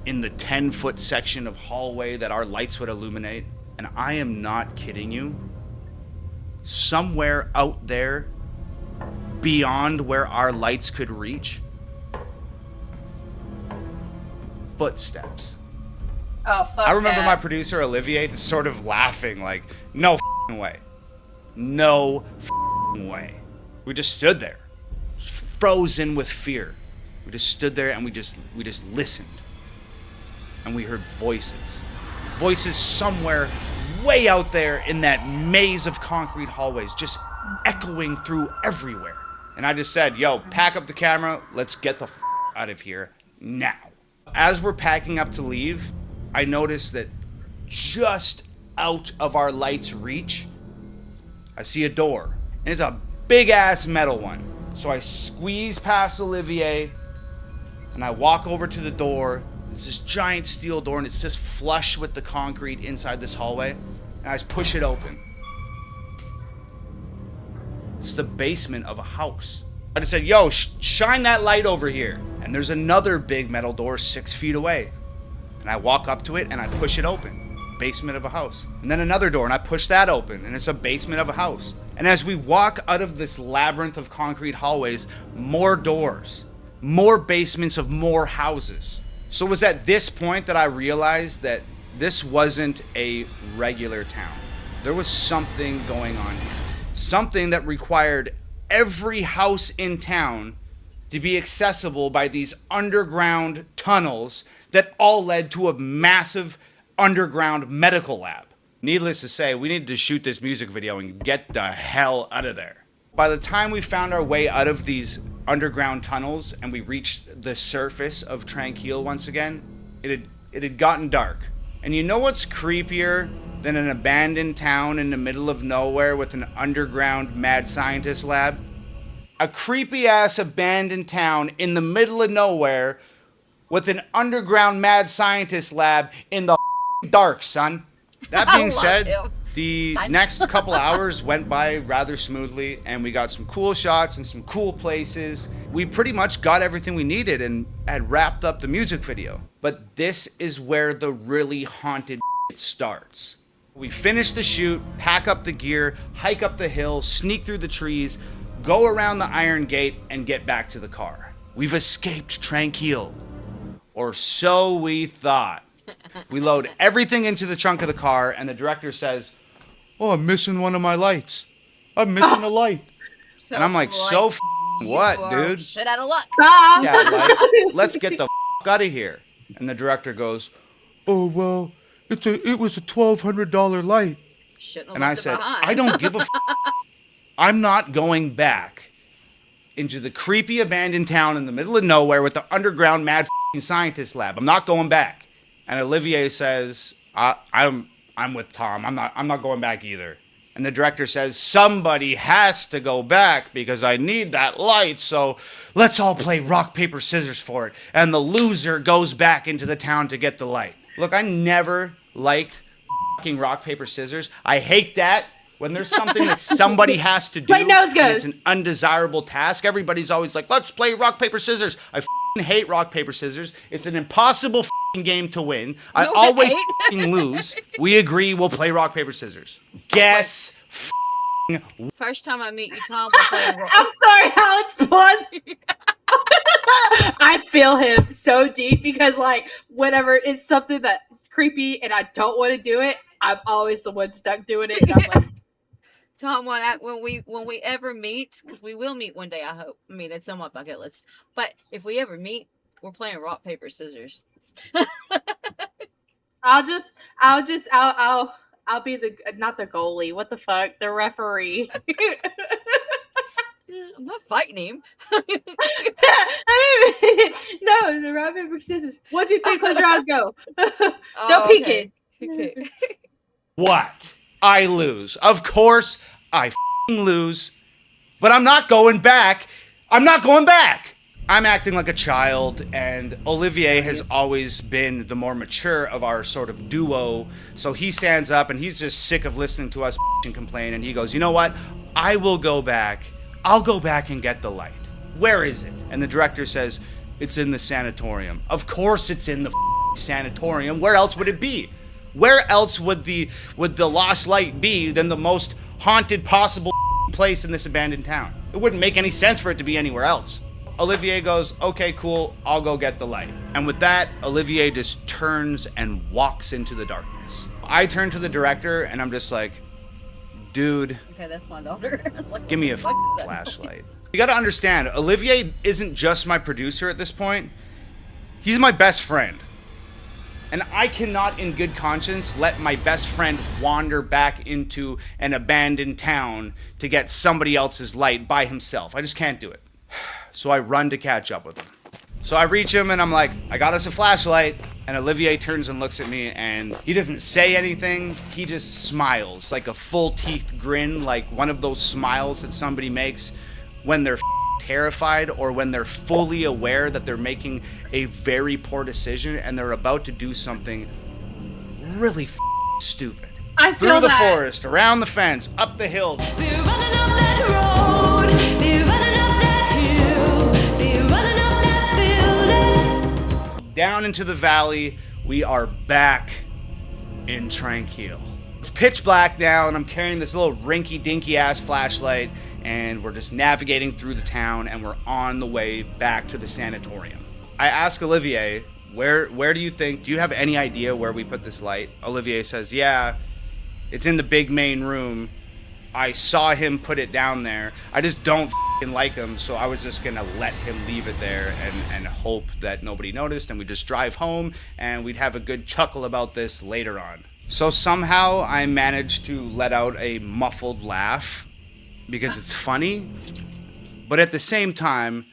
in the 10-foot section of hallway that our lights would illuminate. And I am not kidding you. Somewhere out there, beyond where our lights could reach, footsteps.
Oh, fuck
I remember
that.
my producer, Olivier, just sort of laughing like, no f***ing way. No f***ing way. We just stood there, frozen with fear. We just stood there and we just listened. And we heard voices. Voices somewhere way out there in that maze of concrete hallways, just echoing through everywhere. And I just said, yo, pack up the camera, let's get the f*** out of here now. As we're packing up to leave, I noticed that just out of our light's reach, I see a door. And it's a big ass metal one. So I squeeze past Olivier and I walk over to the door. It's this giant steel door and it's just flush with the concrete inside this hallway. And I just push it open. It's the basement of a house. I just said, yo, shine that light over here. And there's another big metal door 6 feet away. And I walk up to it and I push it open. Basement of a house. And then another door and I push that open and it's a basement of a house. And as we walk out of this labyrinth of concrete hallways, more doors, more basements of more houses. So it was at this point that I realized that this wasn't a regular town. There was something going on here. Something that required every house in town to be accessible by these underground tunnels that all led to a massive underground medical lab. Needless to say, we needed to shoot this music video and get the hell out of there. By the time we found our way out of these underground tunnels and we reached the surface of Tranquille once again, it had gotten dark. And you know what's creepier than an abandoned town in the middle of nowhere with an underground mad scientist lab? A creepy ass abandoned town in the middle of nowhere with an underground mad scientist lab in the dark, son. That being said, the next couple hours went by rather smoothly and we got some cool shots and some cool places. We pretty much got everything we needed and had wrapped up the music video. But this is where the really haunted starts. We finish the shoot, pack up the gear, hike up the hill, sneak through the trees, go around the iron gate and get back to the car. We've escaped Tranquille. Or so we thought. We load everything into the trunk of the car and the director says, oh, I'm missing one of my lights. I'm missing a light.
So
and I'm like, so what, dude?
Shit out of luck.
Yeah, like, let's get the out of here. And the director goes, oh, well, it was a $1,200 light.
Shouldn't have
and I
left it
said,
behind.
I don't give a I'm not going back into the creepy abandoned town in the middle of nowhere with the underground mad scientist lab. I'm not going back. And Olivier says, I'm with Tom. I'm not going back either. And the director says, somebody has to go back because I need that light. So let's all play rock, paper, scissors for it. And the loser goes back into the town to get the light. Look, I never liked fucking rock, paper, scissors. I hate that. When there's something that somebody has to do,
My nose goes.
and it's an undesirable task, everybody's always like, let's play rock, paper, scissors. I hate rock, paper, scissors. It's an impossible game to win. I always lose. We agree we'll play rock, paper, scissors. Guess
First time I meet you, Tom, we're playing rock.
I'm sorry how it's pausing. I feel him so deep because, like, whenever it's something that's creepy and I don't want to do it, I'm always the one stuck doing it. And I'm like,
Tom, when we ever meet, because we will meet one day, I hope. I mean, it's on my bucket list. But if we ever meet, we're playing rock, paper, scissors.
I'll be the not the goalie. What the fuck? The referee.
I'm not fighting him.
No, the rock paper scissors. 1, 2, 3. Close your eyes. Go. Don't peek it.
Okay.
what? I lose. Of course, I lose. But I'm not going back. I'm not going back. I'm acting like a child, and Olivier has always been the more mature of our sort of duo. So he stands up, and he's just sick of listening to us and complain, and he goes, you know what? I will go back. I'll go back and get the light. Where is it? And the director says, it's in the sanatorium. Of course it's in the sanatorium. Where else would it be? Where else would the lost light be than the most haunted possible place in this abandoned town? It wouldn't make any sense for it to be anywhere else. Olivier goes, okay, cool, I'll go get the light. And with that, Olivier just turns and walks into the darkness. I turn to the director and I'm just like, dude.
Okay, that's my daughter. Like,
give me a flashlight. You gotta understand, Olivier isn't just my producer at this point. He's my best friend. And I cannot in good conscience let my best friend wander back into an abandoned town to get somebody else's light by himself. I just can't do it. So I run to catch up with him. So I reach him and I'm like, I got us a flashlight. And Olivier turns and looks at me and he doesn't say anything. He just smiles, like a full teeth grin, like one of those smiles that somebody makes when they're terrified or when they're fully aware that they're making a very poor decision and they're about to do something really stupid.
I feel
Through the
that.
forest, around the fence, up the hill.
Be running up that road, be running up that hill, be running up that building.
Down into the valley, we are back in Tranquil. It's pitch black now and I'm carrying this little rinky-dinky ass flashlight and we're just navigating through the town and we're on the way back to the sanatorium. I ask Olivier, where do you think, do you have any idea where we put this light? Olivier says, yeah, it's in the big main room. I saw him put it down there. I just don't like him, so I was just gonna let him leave it there and hope that nobody noticed and we just drive home and we'd have a good chuckle about this later on. So somehow I managed to let out a muffled laugh because it's funny, but at the same time,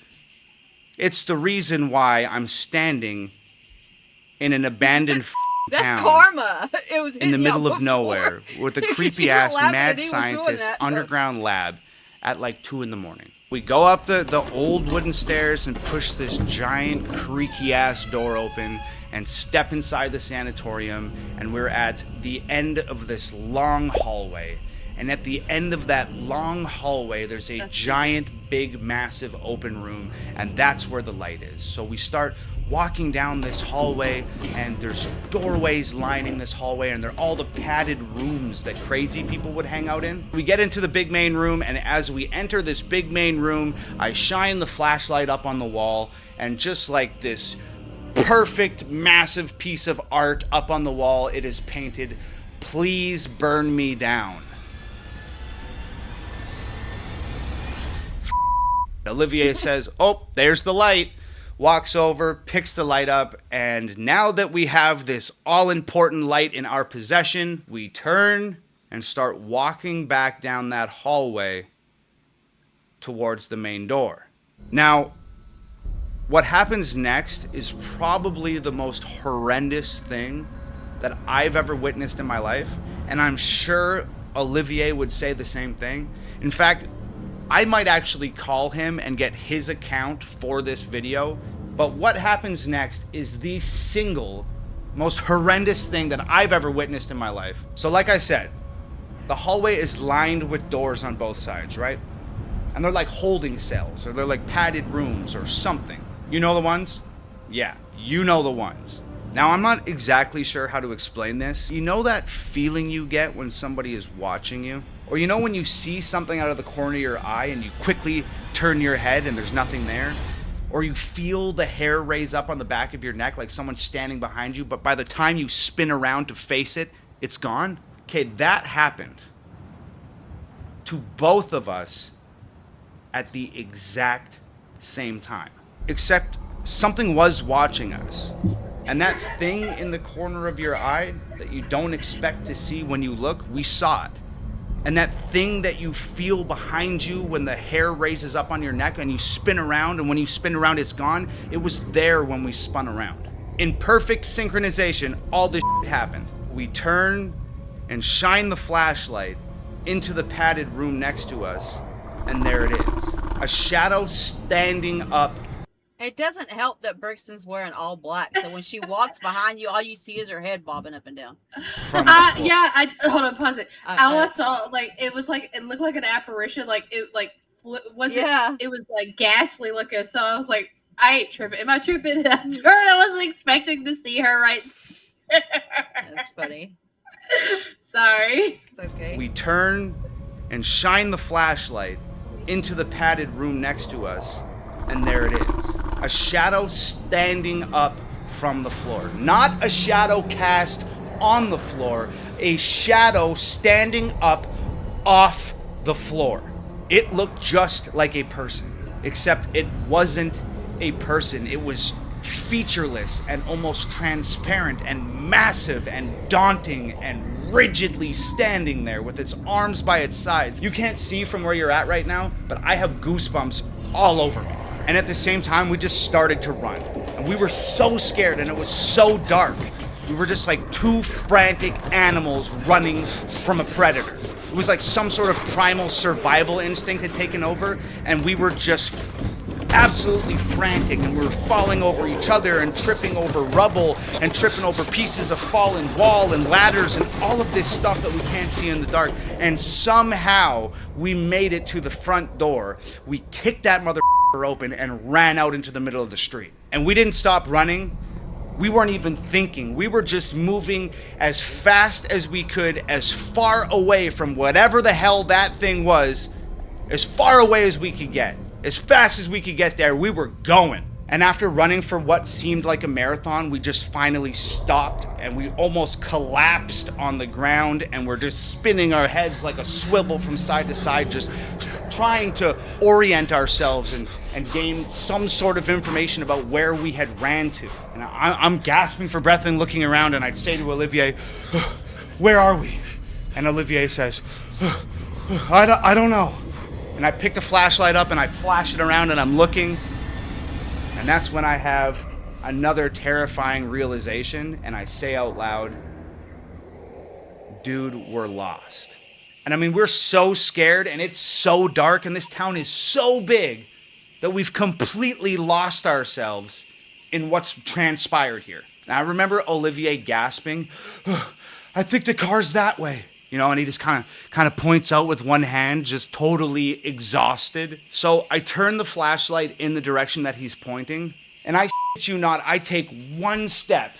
it's the reason why I'm standing in an abandoned
That's
town
karma. It was
in the middle of nowhere with a creepy ass
laughing
mad
and he was doing
scientist
that, so-
underground lab at like 2 a.m. We go up the old wooden stairs and push this giant creaky ass door open and step inside the sanatorium, and we're at the end of this long hallway. And at the end of that long hallway, there's a giant, big, massive open room, and that's where the light is. So we start walking down this hallway, and there's doorways lining this hallway, and they're all the padded rooms that crazy people would hang out in. We get into the big main room, and as we enter this big main room, I shine the flashlight up on the wall, and just like this perfect, massive piece of art up on the wall, it is painted, "Please burn me down." Olivier says, oh, there's the light, walks over, picks the light up, and now that we have this all-important light in our possession, we turn and start walking back down that hallway towards the main door. Now, what happens next is probably the most horrendous thing that I've ever witnessed in my life, and I'm sure Olivier would say the same thing. In fact, I might actually call him and get his account for this video, but what happens next is the single most horrendous thing that I've ever witnessed in my life. So like I said, the hallway is lined with doors on both sides, right? And they're like holding cells, or they're like padded rooms or something. You know the ones? Yeah, you know the ones. Now, I'm not exactly sure how to explain this. You know that feeling you get when somebody is watching you? Or you know when you see something out of the corner of your eye and you quickly turn your head and there's nothing there? Or you feel the hair raise up on the back of your neck like someone's standing behind you, but by the time you spin around to face it, it's gone? Okay, that happened to both of us at the exact same time. Except something was watching us. And that thing in the corner of your eye that you don't expect to see when you look, we saw it. And that thing that you feel behind you when the hair raises up on your neck and you spin around, and when you spin around it's gone, it was there when we spun around. In perfect synchronization, all this shit happened. We turn and shine the flashlight into the padded room next to us, and there it is. A shadow standing up.
It doesn't help that Brixton's wearing all black, so when she walks behind you, all you see is her head bobbing up and down.
From the floor.
Yeah, hold on, pause it.
Okay.
All I saw, like, it looked like an apparition, like, it, like, it was, like, ghastly looking, so I was like, I ain't tripping. Am I tripping? And I turned, I wasn't expecting to see her right there.
That's funny.
Sorry.
It's okay.
We turn and shine the flashlight into the padded room next to us, And there it is. A shadow standing up from the floor. Not a shadow cast on the floor, a shadow standing up off the floor. It looked just like a person, except it wasn't a person. It was featureless and almost transparent and massive and daunting and rigidly standing there with its arms by its sides. You can't see from where you're at right now, but I have goosebumps all over me. And at the same time, we just started to run. And we were so scared and it was so dark. We were just like two frantic animals running from a predator. It was like some sort of primal survival instinct had taken over, and we were just absolutely frantic, and we were falling over each other and tripping over rubble and tripping over pieces of fallen wall and ladders and all of this stuff that we can't see in the dark. And somehow we made it to the front door. We kicked that mother open and ran out into the middle of the street. And we didn't stop running. We weren't even thinking. We were just moving as fast as we could, as far away from whatever the hell that thing was, as far away as we could get. As fast as we could get there, we were going. And after running for what seemed like a marathon, we just finally stopped and we almost collapsed on the ground, and we're just spinning our heads like a swivel from side to side, just trying to orient ourselves and gain some sort of information about where we had ran to. And I'm gasping for breath and looking around, and I'd say to Olivier, "Where are we?" And Olivier says, I don't know. And I picked a flashlight up and I flash it around and I'm looking. And that's when I have another terrifying realization, and I say out loud, "Dude, we're lost." And I mean, we're so scared, and it's so dark, and this town is so big that we've completely lost ourselves in what's transpired here. And I remember Olivier gasping, "I think the car's that way." You know, and he just kind of points out with one hand, just totally exhausted. So I turn the flashlight in the direction that he's pointing, and I shit you not, I take one step,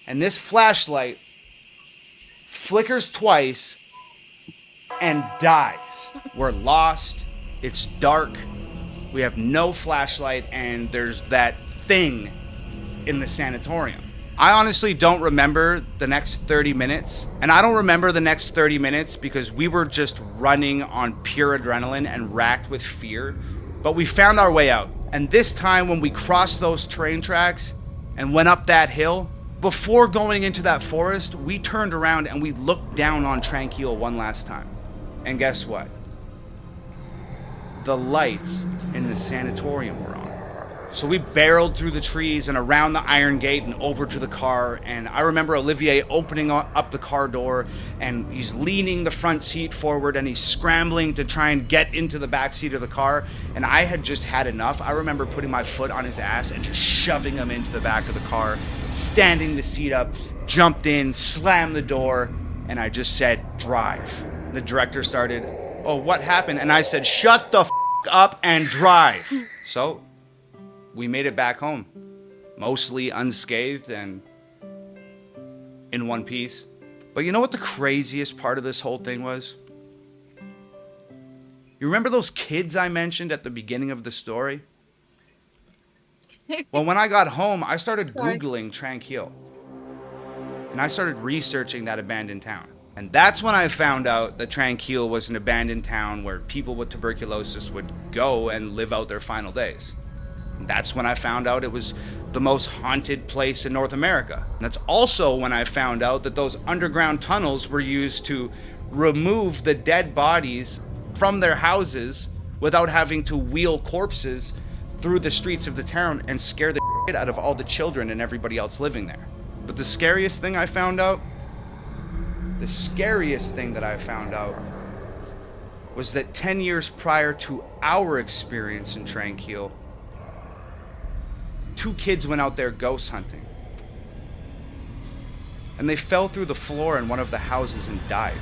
and this flashlight flickers twice and dies. We're lost. It's dark. We have no flashlight, and there's that thing in the sanatorium. I honestly don't remember the next 30 minutes. And I don't remember the next 30 minutes because we were just running on pure adrenaline and racked with fear. But we found our way out. And this time when we crossed those train tracks and went up that hill, before going into that forest, we turned around and we looked down on Tranquille one last time. And guess what? The lights in the sanatorium were on. So we barreled through the trees and around the iron gate and over to the car. And I remember Olivier opening up the car door, and he's leaning the front seat forward and he's scrambling to try and get into the back seat of the car. And I had just had enough. I remember putting my foot on his ass and just shoving him into the back of the car, standing the seat up, jumped in, slammed the door, and I just said, "Drive." The director started, "Oh, what happened?" And I said, "Shut the f*** up and drive." So we made it back home, mostly unscathed and in one piece. But you know what the craziest part of this whole thing was? You remember those kids I mentioned at the beginning of the story? Well, when I got home, I started Googling Tranquille. And I started researching that abandoned town. And that's when I found out that Tranquille was an abandoned town where people with tuberculosis would go and live out their final days. That's when I found out it was the most haunted place in North America. And that's also when I found out that those underground tunnels were used to remove the dead bodies from their houses without having to wheel corpses through the streets of the town and scare the shit out of all the children and everybody else living there. But the scariest thing that I found out was that 10 years prior to our experience in Tranquille, 2 kids went out there ghost hunting. And they fell through the floor in one of the houses and died.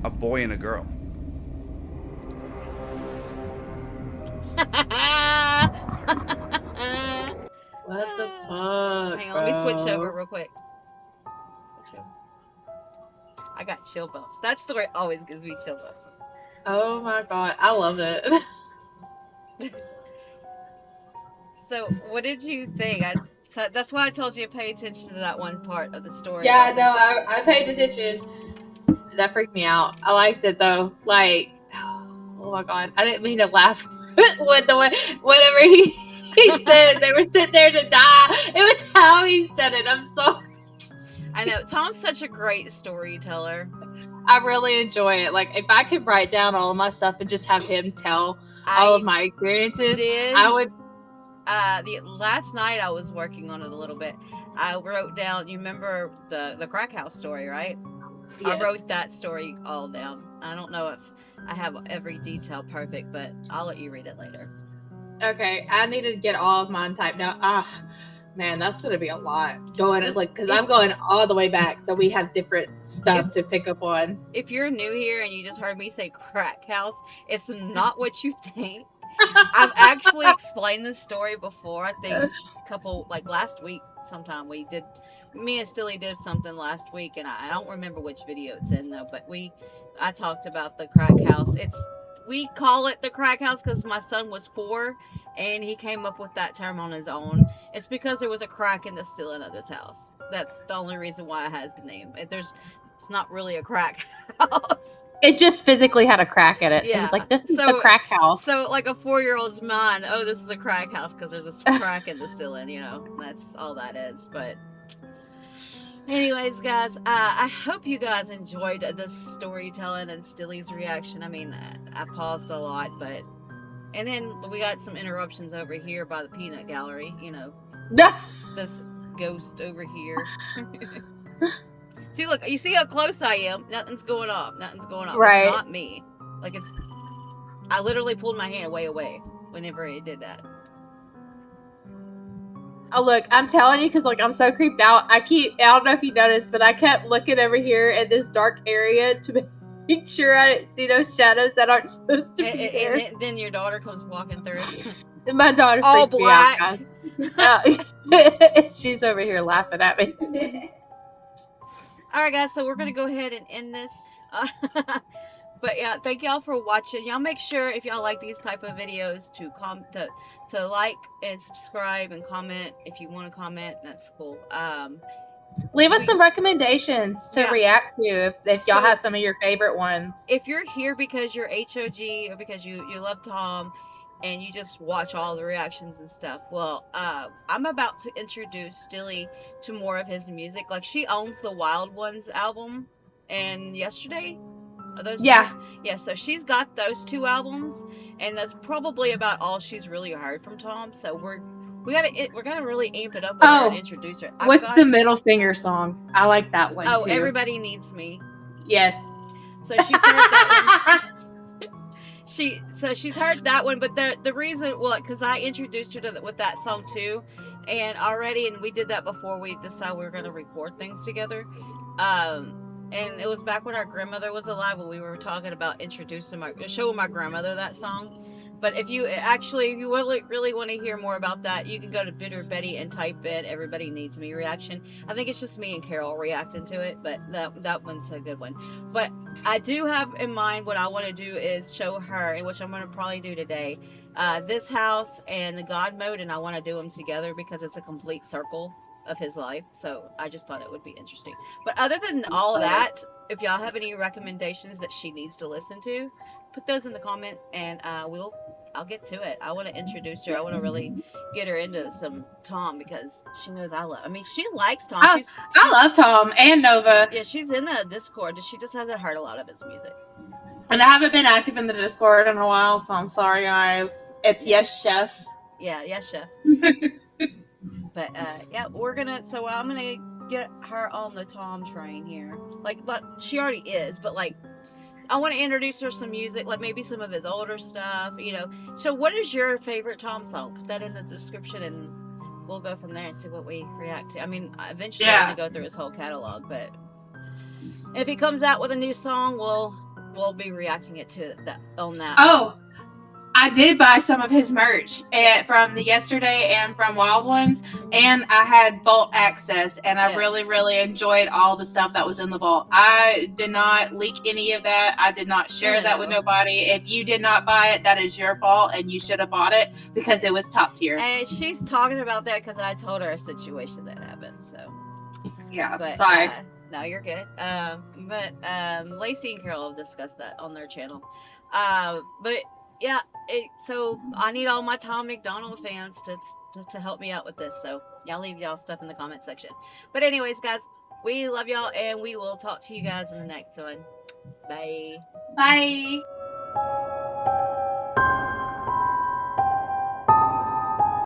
A boy and a girl.
What the fuck?
Hang on, let me switch
bro?
over real quick. Switch over. I got chill bumps. That story always gives me chill bumps.
Oh my god, I love it.
So, what did you think? So that's why I told you to pay attention to that one part of the story.
Yeah,
about
no, I paid attention. That freaked me out. I liked it though. Like, oh my god, I didn't mean to laugh with whatever he said. They were sitting there to die. It was how he said it. I'm sorry.
I know Tom's such a great storyteller.
I really enjoy it. Like, if I could write down all of my stuff and just have him tell all of my experiences, I would.
The last night I was working on it a little bit. I wrote down. You remember the crack house story, right?
Yes.
I wrote that story all down. I don't know if I have every detail perfect, but I'll let you read it later.
Okay, I need to get all of mine typed out. Ah, man, that's gonna be a lot going. Like, because I'm going all the way back, so we have different stuff to pick up on.
If you're new here and you just heard me say crack house, it's not what you think. I've actually explained this story before. I think a couple, like last week sometime me and Stilly did something last week, and I don't remember which video it's in though, but I talked about the crack house. We call it the crack house because my son was 4 and he came up with that term on his own. It's because there was a crack in the ceiling of this house. That's the only reason why it has the name. It's not really a crack house.
It just physically had a crack in it. So
Yeah.
it was like, this is the crack house.
So, like a 4-year-old's mind, oh, this is a crack house because there's this crack in the ceiling, that's all that is. But anyways, guys, I hope you guys enjoyed this storytelling and Stilly's reaction. I mean, I paused a lot, and then we got some interruptions over here by the peanut gallery, this ghost over here. See, look, you see how close I am? Nothing's going off.
Right.
It's not me. Like, I literally pulled my hand way away whenever it did that.
Oh, look, I'm telling you, because, like, I'm so creeped out. I don't know if you noticed, but I kept looking over here at this dark area to make sure I didn't see no shadows that aren't supposed to be there.
And then your daughter comes walking through.
And my daughter
all
freaked
black.
me out. She's over here laughing at me.
All right, guys, so we're going to go ahead and end this. But yeah, thank y'all for watching. Y'all make sure if y'all like these type of videos to like and subscribe and comment. If you want to comment, that's cool.
Leave us some recommendations to react to if y'all have some of your favorite ones.
If you're here because you're HOG or because you love Tom and you just watch all the reactions and stuff, well, I'm about to introduce Stilly to more of his music. Like, she owns the Wild Ones album and Yesterday. Are those two? So she's got those 2 albums, and that's probably about all she's really heard from Tom. So we gotta really amp it up with her and introduce her.
What's the middle finger song? I like that one too.
Everybody Needs Me.
Yes.
So she's heard that one. She's heard that one, but the reason, because I introduced her with that song too, and we did that before we decided we were gonna record things together. And it was back when our grandmother was alive when we were talking about showing my grandmother that song. But if you really want to hear more about that, you can go to Bitter Betty and type in Everybody Needs Me reaction. I think it's just me and Carol reacting to it, but that one's a good one. But I do have in mind what I want to do is show her, and which I'm going to probably do today, this house and the God mode, and I want to do them together because it's a complete circle of his life. So I just thought it would be interesting. But other than all of that, if y'all have any recommendations that she needs to listen to, put those in the comment and I'll get to it. I want to introduce her. I want to really get her into some Tom because she knows she likes Tom.
I love Tom and Nova.
Yeah, she's in the Discord. She just hasn't heard a lot of his music.
And I haven't been active in the Discord in a while, so I'm sorry, guys. It's Yes Chef.
Yeah, Yes Chef. But I'm gonna get her on the Tom train here. Like she already is, but I want to introduce her some music, like maybe some of his older stuff, So what is your favorite Tom song? Put that in the description and we'll go from there and see what we react to. I mean, eventually I'm gonna go through his whole catalog, but if he comes out with a new song, we'll be reacting it to that on that.
Oh,
I did buy some of his merch from the yesterday and from Wild Ones, and I had vault access, and I really, really enjoyed all the stuff that was in the vault. I did not leak any of that. I did not share that with nobody. If you did not buy it, that is your fault, and you should have bought it because it was top tier.
And she's talking about that because I told her a situation that happened. So
Yeah,
but,
sorry.
No, you're good. But Lacey and Carole have discussed that on their channel. But yeah, so I need all my Tom MacDonald fans to help me out with this. So y'all leave y'all stuff in the comment section. But anyways, guys, we love y'all, and we will talk to you guys in the next one. Bye.
Bye.